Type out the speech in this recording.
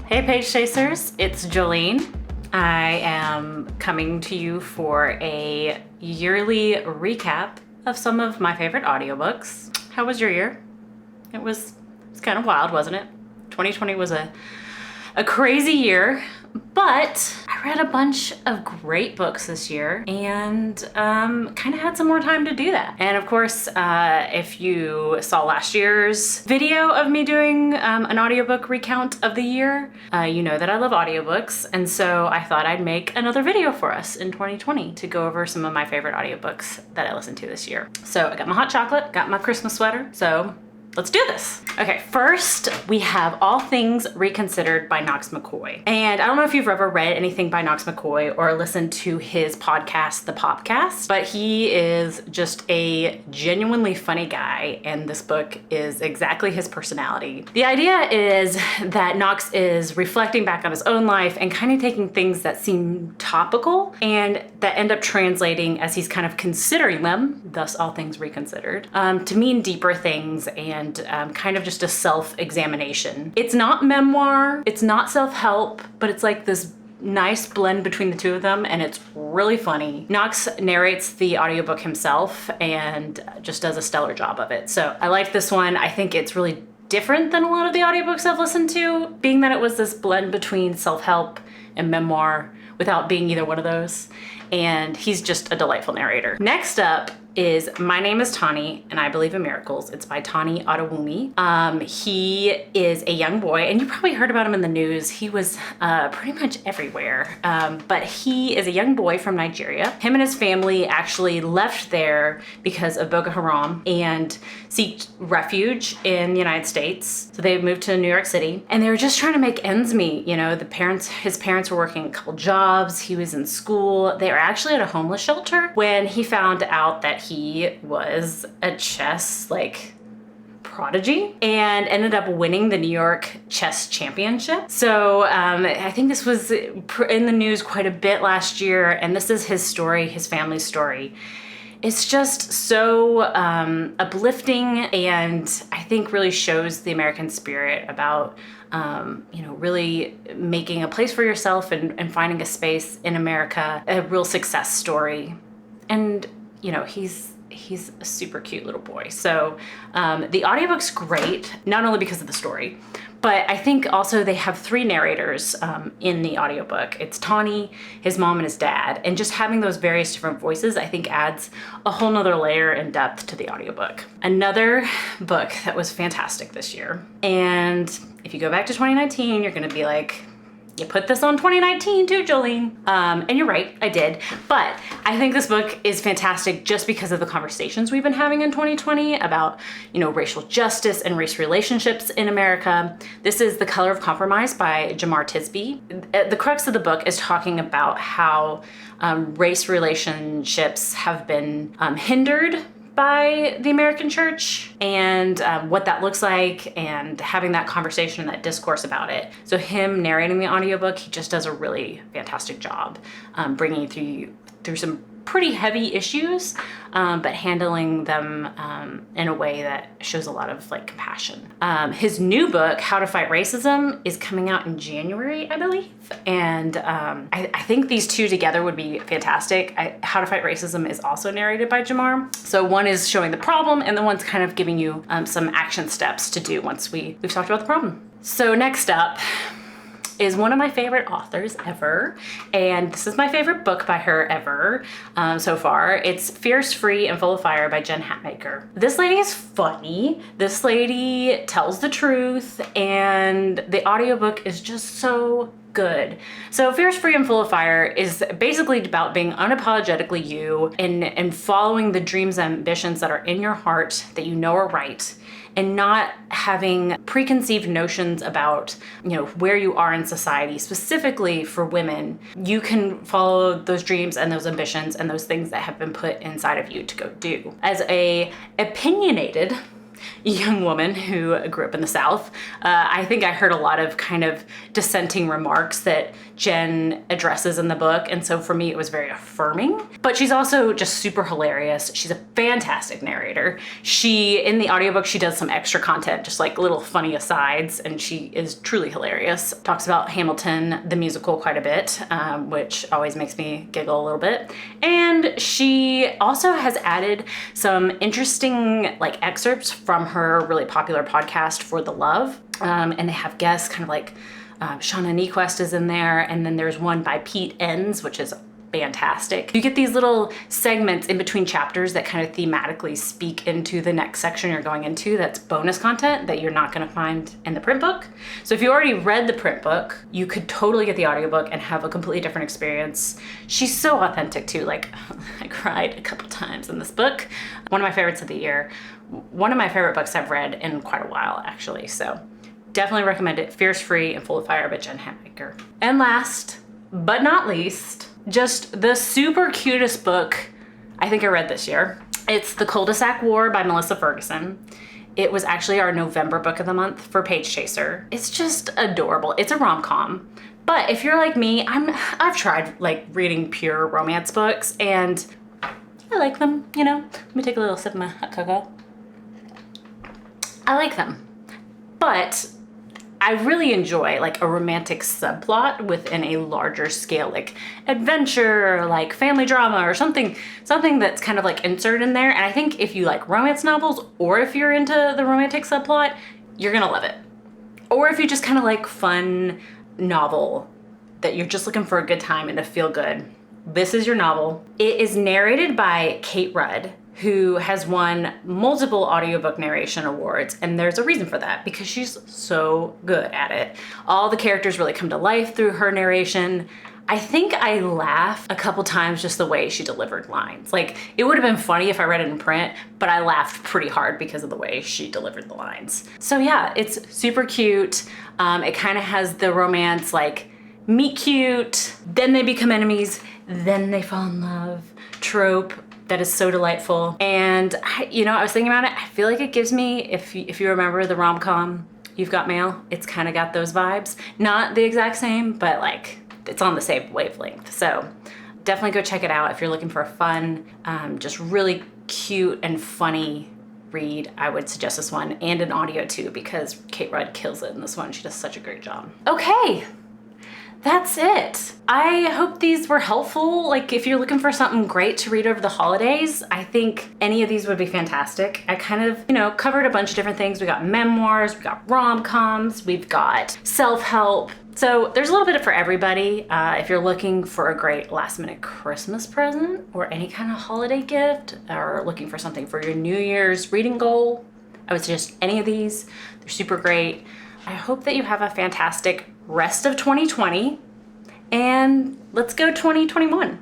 Hey Page Chasers, it's Jolene. I am coming to you for a yearly recap of some of my favorite audiobooks. How was your year? It was kind of wild, wasn't it? 2020 was a crazy year, but I read a bunch of great books this year and kind of had some more time to do that. And of course, if you saw last year's video of me doing an audiobook recount of the year, you know that I love audiobooks. And so I thought I'd make another video for us in 2020 to go over some of my favorite audiobooks that I listened to this year. So I got my hot chocolate, got my Christmas sweater, so let's do this. Okay, first we have All Things Reconsidered by Knox McCoy. And I don't know if you've ever read anything by Knox McCoy or listened to his podcast, The Popcast, but he is just a genuinely funny guy, and this book is exactly his personality. The idea is that Knox is reflecting back on his own life and kind of taking things that seem topical and that end up translating as he's kind of considering them, thus All Things Reconsidered, to mean deeper things and kind of just a self-examination. It's not memoir, it's not self-help, but it's like this nice blend between the two of them, and it's really funny. Knox narrates the audiobook himself and just does a stellar job of it. So I like this one. I think it's really different than a lot of the audiobooks I've listened to, being that it was this blend between self-help and memoir without being either one of those. And he's just a delightful narrator. Next up is My Name Is Tawny, and I Believe in Miracles. It's by Tani, Adewumi. He is a young boy, and you probably heard about him in the news. He was pretty much everywhere, but he is a young boy from Nigeria. Him and his family actually left there because of Boko Haram and seeked refuge in the United States. So they moved to New York City, and they were just trying to make ends meet. You know, his parents were working a couple jobs. He was in school. They were actually at a homeless shelter when he found out that he was a chess prodigy and ended up winning the New York chess championship. So I think this was in the news quite a bit last year, and this is his story, his family's story. It's just so uplifting, and I think really shows the American spirit about really making a place for yourself and finding a space in America, a real success story. And he's a super cute little boy. So the audiobook's great, not only because of the story, but I think also they have three narrators in the audiobook. It's Tani, his mom, and his dad. And just having those various different voices, I think adds a whole nother layer and depth to the audiobook. Another book that was fantastic this year. And if you go back to 2019, you're gonna be like, you put this on 2019 too, Jolene. And you're right, I did. But I think this book is fantastic just because of the conversations we've been having in 2020 about, racial justice and race relationships in America. This is The Color of Compromise by Jemar Tisby. The crux of the book is talking about how race relationships have been hindered by the American church and what that looks like, and having that conversation and that discourse about it. So him narrating the audiobook, he just does a really fantastic job bringing you through some pretty heavy issues, but handling them in a way that shows a lot of compassion. His new book, How to Fight Racism, is coming out in January, I believe. And I think these two together would be fantastic. How to Fight Racism is also narrated by Jemar. So one is showing the problem, and the one's kind of giving you some action steps to do once we've talked about the problem. So next up is one of my favorite authors ever, and this is my favorite book by her ever so far. It's Fierce, Free, and Full of Fire by Jen Hatmaker. This lady is funny. This lady tells the truth, and the audiobook is just so good. So Fierce, Free, and Full of Fire is basically about being unapologetically you and following the dreams and ambitions that are in your heart that you know are right, and not having preconceived notions about, where you are in society. Specifically for women, you can follow those dreams and those ambitions and those things that have been put inside of you to go do. As a opinionated young woman who grew up in the South. I think I heard a lot of kind of dissenting remarks that Jen addresses in the book, and so for me it was very affirming. But she's also just super hilarious. She's a fantastic narrator. In the audiobook, she does some extra content, just like little funny asides, and she is truly hilarious. Talks about Hamilton, the musical, quite a bit, which always makes me giggle a little bit. And she also has added some interesting like excerpts from her really popular podcast, For the Love. And they have guests kind of like Shauna Nequest is in there, and then there's one by Pete Enns, which is fantastic. You get these little segments in between chapters that kind of thematically speak into the next section you're going into. That's bonus content that you're not going to find in the print book. So if you already read the print book, you could totally get the audiobook and have a completely different experience. She's so authentic too. Like, I cried a couple times in this book. One of my favorites of the year. One of my favorite books I've read in quite a while, actually. So definitely recommend it. Fierce Free and Full of Fire by Jen Hatmaker. And last but not least, just the super cutest book I think I read this year. It's The Cul-de-Sac War by Melissa Ferguson. It was actually our November book of the month for Page Chaser. It's just adorable. It's a rom-com. But if you're like me, I've tried like reading pure romance books and I like them, you know. Let me take a little sip of my hot cocoa. I like them. But I really enjoy like a romantic subplot within a larger scale, like adventure, like family drama or something that's kind of like inserted in there. And I think if you like romance novels, or if you're into the romantic subplot, you're gonna love it. Or if you just kind of like fun novel that you're just looking for a good time and to feel good, this is your novel. It is narrated by Kate Rudd, who has won multiple audiobook narration awards, and there's a reason for that, because she's so good at it. All the characters really come to life through her narration. I think I laughed a couple times just the way she delivered lines. Like, it would have been funny if I read it in print, but I laughed pretty hard because of the way she delivered the lines. So yeah, it's super cute. It kind of has the romance, like, meet cute, then they become enemies, then they fall in love trope that is so delightful. And I was thinking about it, I feel like it gives me, if you remember the rom-com You've Got Mail, it's kind of got those vibes. Not the exact same, but like it's on the same wavelength. So definitely go check it out if you're looking for a fun, just really cute and funny read. I would suggest this one, and an audio too, because Kate Rudd kills it in this one. She does such a great job. Okay. That's it. I hope these were helpful. Like, if you're looking for something great to read over the holidays, I think any of these would be fantastic. I kind of, covered a bunch of different things. We got memoirs, we got rom-coms, we've got self-help. So there's a little bit for everybody. If you're looking for a great last-minute Christmas present or any kind of holiday gift, or looking for something for your New Year's reading goal, I would suggest any of these. They're super great. I hope that you have a fantastic rest of 2020, and let's go 2021.